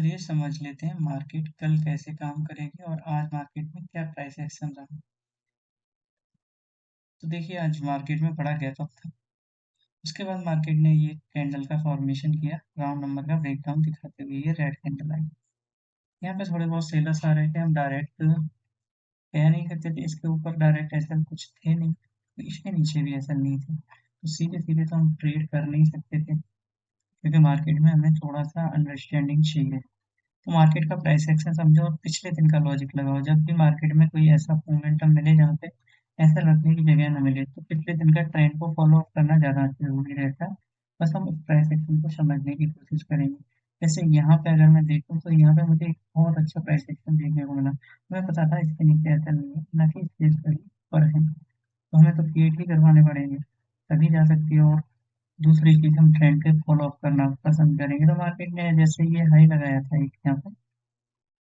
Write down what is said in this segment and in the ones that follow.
चलिए समझ लेते हैं मार्केट कल कैसे काम करेगी और आज मार्केट में क्या प्राइस एक्शन रहा। तो देखिए आज मार्केट में बड़ा गैप अप था। उसके बाद मार्केट ने ये कैंडल का फॉर्मेशन किया, राउंड नंबर का ब्रेकडाउन दिखाते हुए ये रेड कैंडल आई। यहाँ पे थोड़े बहुत सेलर्स आ रहे थे, हम डायरेक्ट कह नहीं सकते थे इसके ऊपर डायरेक्ट ऐसा कुछ थे नहीं, तो इसके नीचे भी ऐसा नहीं थे, तो सीधे सीधे तो हम ट्रेड कर नहीं सकते थे क्योंकि मार्केट में हमें थोड़ा सा अंडरस्टैंडिंग चाहिए। तो मार्केट का प्राइस एक्शन समझो और पिछले दिन का लॉजिक लगाओ। जब भी मार्केट में कोई ऐसा मोमेंटम मिले जहाँ पे ऐसा लगने की जगह न मिले, तो पिछले दिन का ट्रेंड को फॉलो अप करना ज़्यादा जरूरी रहता है। बस हम उस प्राइस एक्शन को समझने की कोशिश करेंगे। जैसे यहाँ पे अगर मैं देखूँ तो यहाँ पे मुझे एक बहुत अच्छा प्राइस एक्शन देखने को मिला। मैं पता था इसके नीचे ऐसा नहीं है, ना कि इसके ऊपर है, तो हमें तो क्रिएट ही करवाने पड़ेंगे तभी जा सकती है। और दूसरी चीज हम ट्रेंड के फॉलो अप करना पसंद करेंगे। तो मार्केट ने जैसे ये हाई लगाया था एक यहाँ पे,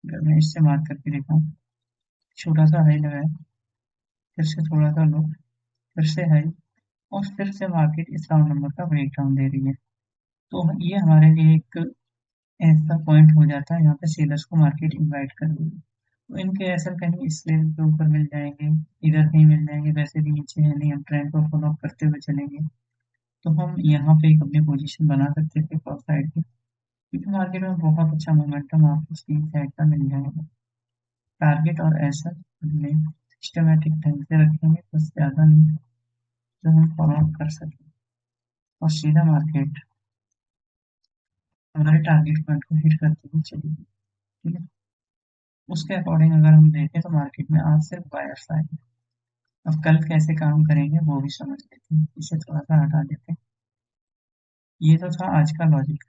अगर मैं इससे मार्क करके दिखाऊं, छोटा सा हाई लगाया, फिर से थोड़ा सा लो, फिर से हाई, और फिर से मार्केट इस राउंड नंबर का ब्रेक डाउन दे रही है। तो ये हमारे लिए एक ऐसा पॉइंट हो जाता है यहाँ पे सेलर्स को मार्केट इनवाइट कर रही है। तो इनके ऐसा कहीं इस लेवल के ऊपर मिल जाएंगे, इधर कहीं मिल जाएंगे, वैसे भी नीचे है नहीं, हम ट्रेंड को फॉलो अप करते हुए चलेंगे। तो हम यहाँ पे एक अपनी पोजीशन बना सकते थे फॉर साइड की, क्योंकि मार्केट में बहुत अच्छा मोमेंटम आपको स्टीम साइड का मिल जाएगा। टारगेट और ऐसा हमने सिस्टमेटिक ढंग से रखेंगे, बस ज़्यादा नहीं, जो हम फॉलो अप कर सकें और सीधा मार्केट हमारे टारगेट पॉइंट को हिट करते हुए चलेगी। ठीक है, उसके अकॉर्डिंग अगर हम देखें तो मार्केट में आज सिर्फ बायर्स आए। अब कल कैसे काम करेंगे वो भी समझ लेते हैं, इसे थोड़ा सा हटा देते हैं। ये तो था आज का लॉजिक।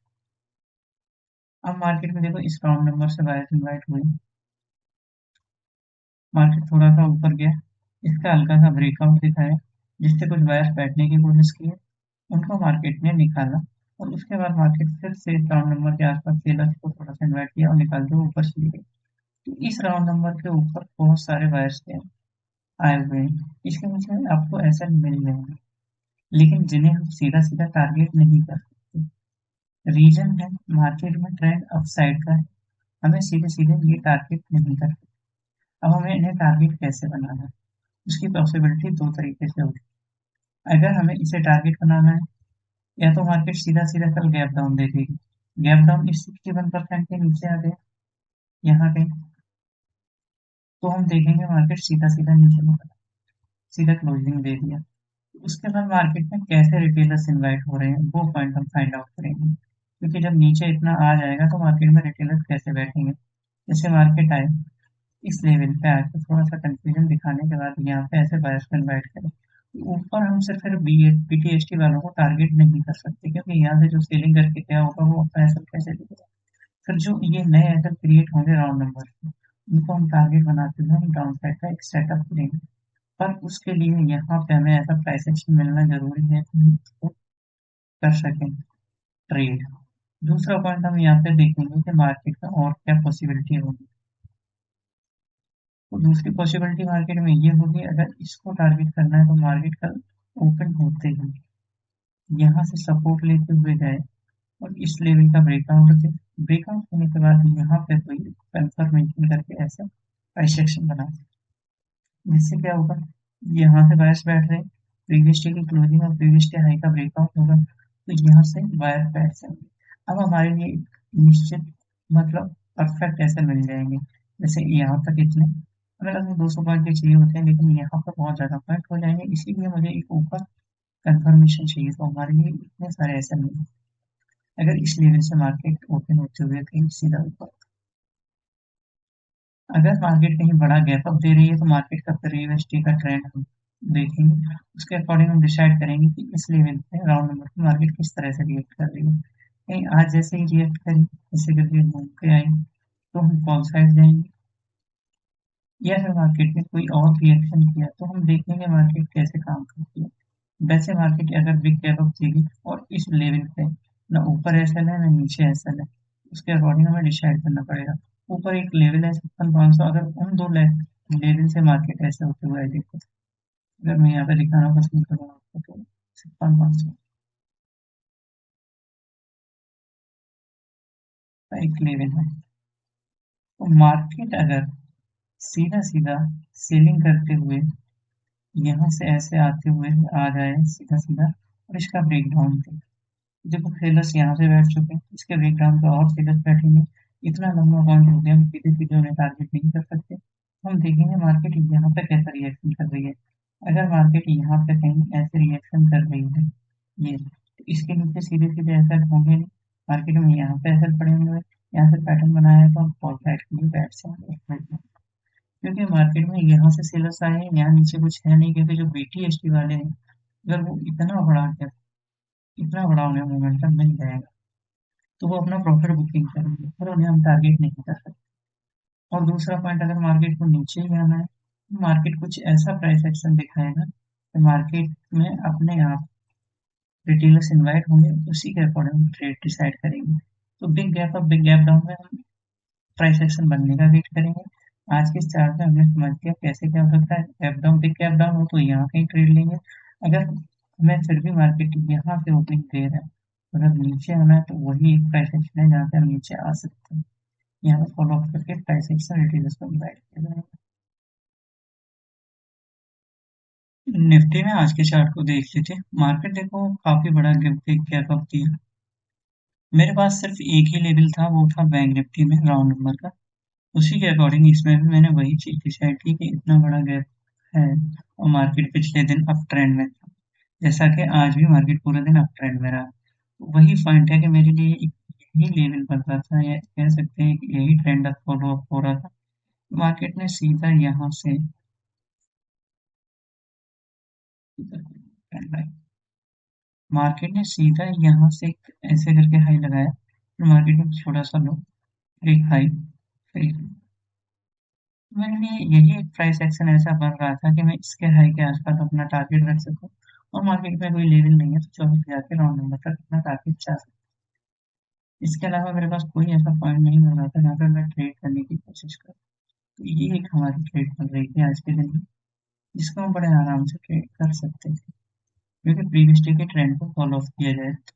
अब मार्केट में देखो इस राउंड नंबर से बायर्स इन्वाइट हुए, मार्केट थोड़ा सा ऊपर गया, इसका हल्का सा ब्रेकआउट दिखाया, जिससे कुछ बायर्स बैठने की कोशिश की, उनको मार्केट ने निकाला। और उसके बाद मार्केट फिर से इस राउंड नंबर के आसपास सेलर्स को थोड़ा सा इन्वाइट किया और निकालते हुए ऊपर चली गई। तो इस राउंड नंबर के ऊपर बहुत सारे बायर्स थे आए हुए हैं, इसके नीचे आपको ऐसा मिल जाएंगे, लेकिन जिन्हें हम सीधा सीधा टारगेट नहीं कर सकते। रीजन है मार्केट में ट्रेंड अप साइड का है, हमें सीधे सीधे ये टारगेट नहीं कर सकते। अब हमें इन्हें टारगेट कैसे बनाना है, उसकी पॉसिबिलिटी दो तरीके से होगी। अगर हमें इसे टारगेट बनाना है, या तो मार्केट सीधा सीधा कल गैप डाउन दे देगी, गैप डाउन इस 61% के नीचे आ गए यहाँ कहीं, तो हम देखेंगे मार्केट सीधा सीधा नीचे में सीधा क्लोजिंग दे दिया। उसके बाद मार्केट में कैसे रिटेलर्स इन्वाइट हो रहे हैं वो पॉइंट हम फाइंड आउट करेंगे, क्योंकि जब नीचे इतना आ जाएगा तो मार्केट में रिटेलर्स कैसे बैठेंगे। जैसे मार्केट आए इस लेवल पे आके थोड़ा सा कंफ्यूजन दिखाने के बाद यहाँ पे ऐसे बायर्स को इन्वाइट करें, तो ऊपर हम सिर्फ बीटीएसटी वालों को टारगेट नहीं कर सकते, क्योंकि यहाँ से जो सेलिंग करके क्या होगा वो अपना एसएल कैसे देगा। फिर जो ये नए एसएल क्रिएट होंगे राउंड नंबर पे, उनको हम टारगेट बनाते हुए हम डाउन साइड का एक सेटअप करेंगे। पर उसके लिए यहाँ पे हमें ऐसा प्राइस एक्शन मिलना जरूरी है कि हम इसको कर सकें ट्रेड। दूसरा पॉइंट हम यहाँ पे देखेंगे कि मार्केट का और क्या पॉसिबिलिटी होगी। तो दूसरी पॉसिबिलिटी मार्केट में ये होगी, अगर इसको टारगेट करना है तो मार्केट कल ओपन होते ही यहाँ से सपोर्ट लेते हुए जाए और इस लेवल का ब्रेकआउट दे। ब्रेकआउट होने के बाद यहाँ पे कोई कंफर्मेशन करके ऐसा प्राइस एक्शन बना दे, जिससे क्या होगा, यहाँ से बायर्स बैठ रहे, प्रीवियस डे की क्लोजिंग और प्रीवियस डे हाई का ब्रेकआउट होगा, तो यहाँ से बायर्स बैठ जाएंगे। अब हमारे लिए निश्चित मतलब परफेक्ट ऐसे मिल जाएंगे। जैसे यहाँ तक इतने हमें लगभग 200 पॉइंट के चाहिए होते हैं, लेकिन यहाँ पर बहुत ज्यादा पॉइंट हो जाएंगे, इसीलिए मुझे एक ऊपर कंफर्मेशन चाहिए। तो हमारे लिए इतने सारे ऐसे मिले, अगर इस लेवल से मार्केट ओपन होते हुए कहीं सीधा ऊपर, अगर मार्केट कहीं बड़ा गैप अप दे रही है तो मार्केट का प्रीवियस डे का ट्रेंड हम देखेंगे, उसके अकॉर्डिंग हम डिसाइड करेंगे कि इस लेवल पे राउंड नंबर पे मार्केट किस तरह से रिएक्ट कर रही है। कहीं आज जैसे ही रिएक्ट करी, जैसे करके घूम के आई, तो हम कॉल साइड जाएंगे, या फिर मार्केट में कोई और रिएक्शन किया तो हम देखेंगे मार्केट कैसे काम करती है। वैसे मार्केट अगर बिग गैप अप देगी और इस लेवल पे ना ऊपर एसएल है ना नीचे एसएल है, उसके अकॉर्डिंग हमें डिसाइड करना पड़ेगा। ऊपर एक लेवल है 56,500, अगर उन दो लेवल से मार्केट ऐसे होते हुए देखो, अगर मैं यहाँ पे दिखाना पसंद करूँ आपको तो 56,500 एक लेवल है। तो मार्केट अगर सीधा सीधा सेलिंग करते हुए यहाँ से ऐसे आते हुए आ जाए सीधा सीधा, और इसका ब्रेकडाउन दे। देखो सेलर्स यहाँ से बैठ चुके हैं, इसके ब्रेकडाउन पे और सेलर्स बैठेंगे। इतना लंबा पॉइंट हो गया, हम सीधे सीधे उन्हें टारगेट नहीं कर सकते। हम देखेंगे मार्केट यहाँ पे कैसा रिएक्शन कर रही है। अगर मार्केट यहाँ पे कहीं ऐसे रिएक्शन कर रही है, ये तो इसके नीचे सीधे सीधे ऐसा होंगे नहीं। मार्केट में यहाँ पे ऐसा पड़ेंगे, यहाँ से पैटर्न बनाया है तो हम फॉल साइड के लिए बैठ सकते हैं। क्योंकि मार्केट में यहाँ से सेलर्स आए हैं, यहाँ नीचे कुछ है नहीं, क्योंकि जो BTST वाले हैं, अगर वो इतना बड़ा उन्हें मोमेंटम मिल जाएगा तो वो अपना प्रॉफिट बुकिंग करेंगे, और उन्हें हम टारगेट नहीं कर सकते। और दूसरा पॉइंट, अगर मार्केट को नीचे ही आना है तो मार्केट कुछ ऐसा प्राइस एक्शन दिखाएगा कि मार्केट में अपने आप रिटेलर्स इन्वाइट होंगे, उसी के अकॉर्डिंग ट्रेड डिसाइड करेंगे। तो बिग गैप डाउन में हम प्राइस एक्शन बनने का वेट करेंगे। आज के इस चार्ट में हमने समझ लिया कैसे क्या हो सकता है। बिग गैप डाउन हो तो यहाँ कहीं ट्रेड लेंगे। अगर हमें फिर भी मार्केट यहाँ से ओपनिंग दे रहा है, अगर नीचे आना है तो वही एक प्राइस एक्शन है जहाँ से हम नीचे आ सकते हैं। यहाँ पे फॉलो अप करके प्राइस एक्शन रिटेलर्स को इन्वाइट किया जाएगा। निफ्टी में आज के चार्ट को देख लेते हैं। मार्केट देखो काफी बड़ा बिग गैप अप दिया। मेरे पास सिर्फ एक ही लेवल था, वो था बैंक निफ्टी में राउंड नंबर का। उसी के अकॉर्डिंग इसमें भी मैंने वही चीज डिसाइड की कि इतना बड़ा गैप है, और मार्केट पिछले दिन अप ट्रेंड में था, जैसा कि आज भी मार्केट पूरे दिन अप ट्रेंड में रहा। तो वही पॉइंट है कि मेरे लिए यही लेवल बन रहा था, या कह सकते हैं कि यही ट्रेंड अप फॉलो अप हो रहा था। मार्केट ने सीधा यहाँ से मार्केट ने सीधा यहाँ से ऐसे करके हाई लगाया, फिर मार्केट में छोटा सा लो, फिर एक हाई, फिर मेरे लिए यही एक प्राइस एक्शन ऐसा बन रहा था कि मैं इसके हाई के आसपास अपना टारगेट रख सकूं, और मार्केट में कोई लेवल नहीं है तो 24,000 के राउंड नंबर तक अपना टारगेट जा सकूं। इसके अलावा मेरे पास कोई ऐसा पॉइंट नहीं मिल रहा था जहाँ पे मैं ट्रेड करने की कोशिश करूँ। तो ये एक हमारी ट्रेड बन रही थी आज के दिन में, जिसको हम बड़े आराम से ट्रेड कर सकते थे, क्योंकि प्रीवियस डे के ट्रेंड को फॉलो अप किया जाए तो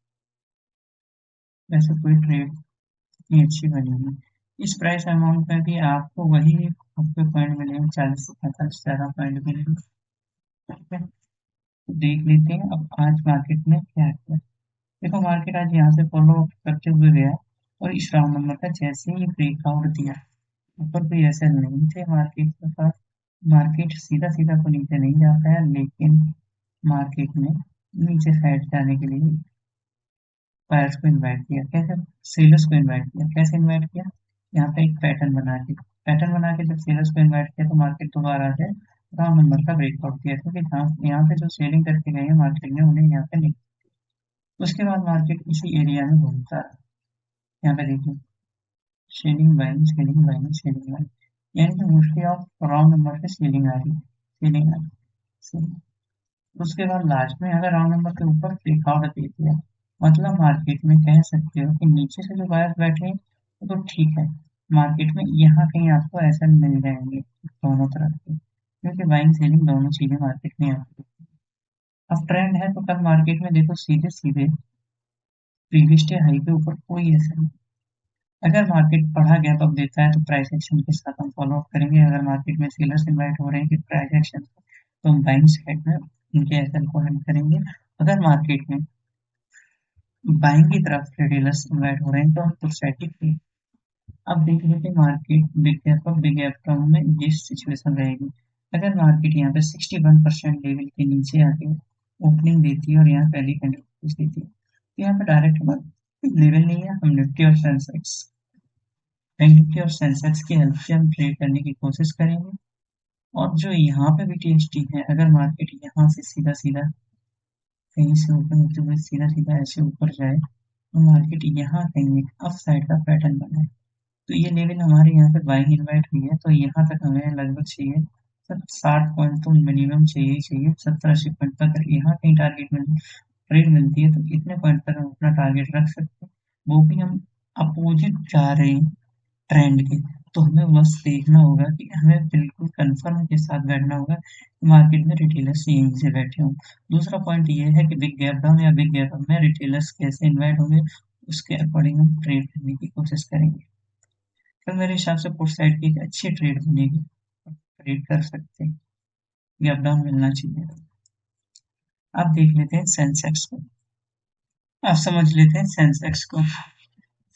वैसे कोई ट्रेड इतनी अच्छी बनी नहीं। इस प्राइस अमाउंट में भी आपको वही आपके पॉइंट मिलेंगे, 40 से 45 ज्यादा पॉइंट मिलेंगे। ठीक है, तो देख लेते हैं अब आज मार्केट में क्या किया। देखो मार्केट आज यहाँ से फॉलो अप करते हुए गया, और इस राउंड नंबर का जैसे ही ब्रेकआउट दिया, ऊपर कोई ऐसे नहीं थे मार्केट के पास। मार्केट सीधा सीधा तो नीचे नहीं जाता है, लेकिन मार्केट में नीचे साइड जाने के लिए बायर्स को इनवाइट किया। कैसे? सेलर्स को इनवाइट किया। कैसे इनवाइट किया? यहाँ पे एक पैटर्न बना के जब सेलर्स को इनवाइट किया तो मार्केट दोबारा आ जाए, राउंड नंबर का ब्रेकआउट किया, क्योंकि यहाँ पे जो सेलिंग करके गए हैं मार्केट में उन्हें यहाँ पे नहीं। उसके बाद मार्केट इसी एरिया में घूमता रहा। यहाँ पे देखिए, selling buying, selling buying, selling buying, यानी कि मोस्टली ऑफ राउंड नंबर पे सेलिंग आ रही है, सेलिंग आ रही है। उसके बाद लास्ट में अगर राउंड नंबर के ऊपर ब्रेकआउट दे दिया, मतलब मार्केट में कह सकते हो कि नीचे से जो बायर्स बैठे हैं तो ठीक है, मार्केट में यहाँ कहीं आपको ऐसा मिल जाएंगे दोनों तरफ के, क्योंकि बाइंग सेलिंग दोनों चीजें मार्केट में आती है। अब ट्रेंड है तो कल मार्केट में देखो सीधे सीधे प्रीवियस डे हाई के ऊपर कोई ऐसा नहीं। अगर मार्केट बड़ा गैप अप देता है तो प्राइस एक्शन के साथ हम फॉलो अप करेंगे। अगर मार्केट में सेलर्स इन्वाइट हो रहे हैं कि प्राइस एक्शन, तो हम बाइंग साइड में उनके एसएल को हेल्प करेंगे। अगर मार्केट में बाइंग की तरफ रिटेलर्स इन्वाइट हो रहे हैं तो हम पुट साइड की। अब देख लेते हैं मार्केट बिग गैप डाउन में ये सिचुएशन रहेगी। अगर मार्केट यहाँ पे 61% लेवल के नीचे आके ओपनिंग देती है और यहाँ पहली कैंडल देती है, तो यहाँ पे डायरेक्ट हमारा लेवल नहीं है। हम निफ्टी और सेंसेक्स, बैंक निफ्टी और सेंसेक्स की हेल्प से हम ट्रेड करने की कोशिश करेंगे। और जो यहाँ पे भी टीएसटी है, अगर मार्केट यहाँ से सीधा सीधा कहीं से ओपन होते हुए सीधा सीधा ऐसे ऊपर जाए तो मार्केट यहाँ कहीं एक अप साइड का पैटर्न बनाए, तो ये लेवल हमारे यहाँ पे बाइंग इन्वाइट हुई है, तो यहाँ तक हमें लगभग चाहिए 60 पॉइंट तो मिनिमम चाहिए ही चाहिए। 70-80 पॉइंट तक अगर यहाँ कहीं ट्रेड मिलती है तो इतने पॉइंट तक हम अपना टारगेट रख सकते हैं। वो भी हम अपोजिट जा रहे हैं ट्रेंड के, तो हमें बस देखना होगा कि हमें बिल्कुल कंफर्म के साथ बैठना होगा कि मार्केट में रिटेलर्स यहीं से बैठे हों। दूसरा पॉइंट ये है कि बिग गैप डाउन या बिग गैप अप में रिटेलर्स कैसे इन्वाइट होंगे, उसके अकॉर्डिंग हम ट्रेड करने की कोशिश करेंगे। फिर मेरे हिसाब से पुट साइड की एक अच्छी ट्रेड बनेगी, ट्रेड कर सकते हैं, गैप डाउन मिलना चाहिए। अब देख लेते हैं सेंसेक्स को। अब समझ लेते हैं सेंसेक्स को।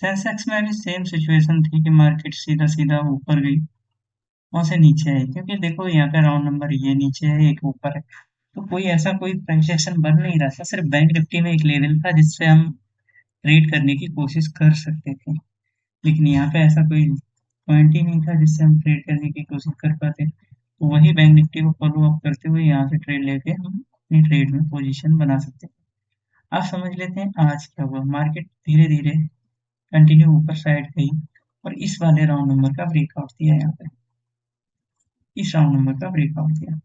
सेंसेक्स में भी सेम सिचुएशन थी कि मार्केट सीधा सीधा ऊपर गई, वहां से नीचे आई, क्योंकि देखो यहाँ पे राउंड नंबर ये नीचे है, एक ऊपर है, तो कोई ऐसा कोई प्राइस एक्शन बन नहीं रहा था। सिर्फ बैंक निफ्टी में एक लेवल था जिससे हम ट्रेड करने की कोशिश कर सकते थे, लेकिन यहाँ पे ऐसा कोई पॉइंट ही नहीं था जिससे हम ट्रेड करने की कोशिश कर पाते। तो वही बैंक निफ्टी को फॉलो अप करते हुए यहाँ से ट्रेड लेके हम अपनी ट्रेड में पोजीशन बना सकते हैं। अब समझ लेते हैं आज क्या हुआ। मार्केट धीरे धीरे कंटिन्यू ऊपर साइड गई और इस वाले राउंड नंबर का ब्रेकआउट दिया, यहाँ पे इस राउंड नंबर का ब्रेकआउट दिया।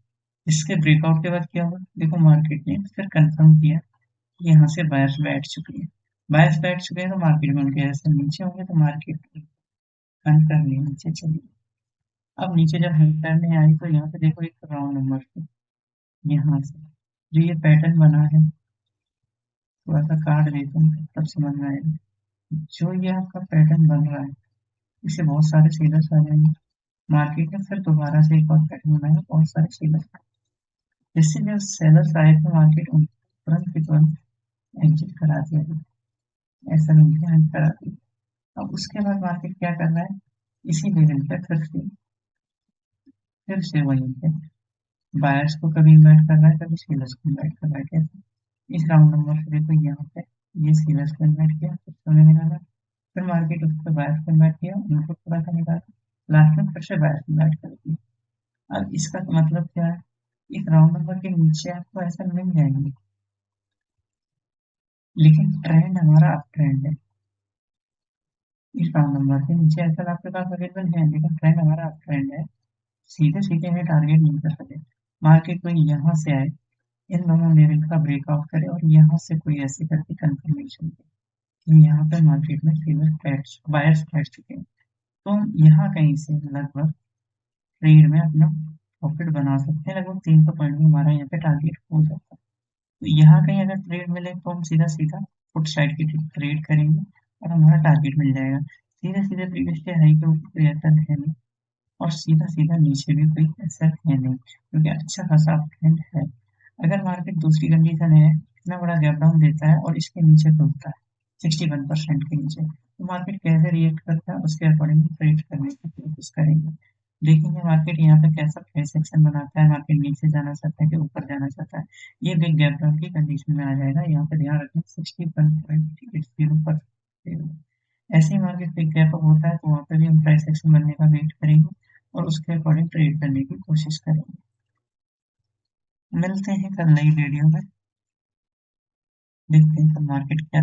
इसके ब्रेकआउट के बाद क्या हुआ, देखो मार्केट ने फिर कंफर्म किया कि यहाँ से बायर्स बैठ चुके हैं। बायर्स बैठ चुके हैं तो मार्केट में उनके ऐसे नीचे होंगे, तो मार्केट हंट करने नीचे चली। अब नीचे जब हंट करने आई तो यहाँ पे देखो एक राउंड नंबर से यहाँ से जो ये पैटर्न बना है, थोड़ा सा काट देता हूँ तब समझ में आएगा। जो ये आपका पैटर्न बन रहा है, इसे बहुत सारे सेलर्स आ जाएंगे, मार्केट में फिर दोबारा से एक और पैटर्न बनाएगा, बहुत सारे सेलर्स। जैसे जब सेलर्स आए थे मार्केट उनको तुरंत की तुरंत एग्जिट करा दिया, ऐसा नहीं कि हंट करा दिया। अब उसके बाद मार्केट क्या कर रहा है, इसी लेवल पे फिर से वहीं पे बायर्स को कभी इन्वाइट कर रहा है, कभी सेलर्स को इन्वाइट कर रहा है। कैसे, इस राउंड नंबर से देखो यहाँ पे ये सेलर्स को इन्वाइट किया, कुछ समय निकाला, फिर मार्केट उस पर बायर्स को इन्वाइट किया, उनको थोड़ा सा निकाला, लास्ट में फिर से बायर्स को इन्वाइट कर दिया। अब इसका मतलब क्या है, इस राउंड नंबर के नीचे आपको ऐसा मिल जाएंगे, लेकिन ट्रेंड हमारा अप ट्रेंड है। इस राउंड नंबर के नीचे ऐसा आपके पास अवेलेबल है, लेकिन ट्रेंड हमारा अप ट्रेंड है, सीधे सीधे हमें टारगेट नहीं कर सकते। मार्केट कोई यहाँ से आए, इन दोनों लेवल का ब्रेकआउट करे और यहाँ से कोई ऐसे करके कंफर्मेशन दे कि यहाँ पे मार्केट में बायर्स बैठ चुके हैं, तो हम यहाँ कहीं से लगभग ट्रेड में अपना प्रॉफिट बना सकते हैं। लगभग 300 पॉइंट में हमारा यहाँ पे टारगेट हो जाता है। तो यहाँ कहीं अगर ट्रेड मिले तो हम सीधा सीधा फुट साइड की ट्रेड करेंगे और हमारा टारगेट मिल जाएगा। सीधे सीधे प्रीवियस डे हाई के ऊपर कोई ऐसा है नहीं, और सीधा सीधा नीचे भी कोई ऐसा है नहीं, क्योंकि अच्छा खासा ट्रेंड है। अगर मार्केट दूसरी कंडीशन है, इतना बड़ा गैप डाउन देता है और इसके नीचे खुलता है 61% के नीचे, तो मार्केट कैसे रिएक्ट करता है उसके अकॉर्डिंग ट्रेड करने की कोशिश करेंगे। देखेंगे मार्केट यहाँ पे कैसा प्राइस एक्शन बनाता है, मार्केट नीचे जाना चाहता है कि ऊपर जाना चाहता है। ये बिग गैप डाउन की कंडीशन में आ जाएगा, यहाँ पे ध्यान रखें 61.80 पर। ऐसे ही मार्केट बिग गैप अप होता है तो वहाँ पे भी हम प्राइस एक्शन बनने का वेट करेंगे और उसके अकॉर्डिंग ट्रेड करने की कोशिश करेंगे। मिलते हैं कल नई वीडियो में, देखते हैं कल मार्केट क्या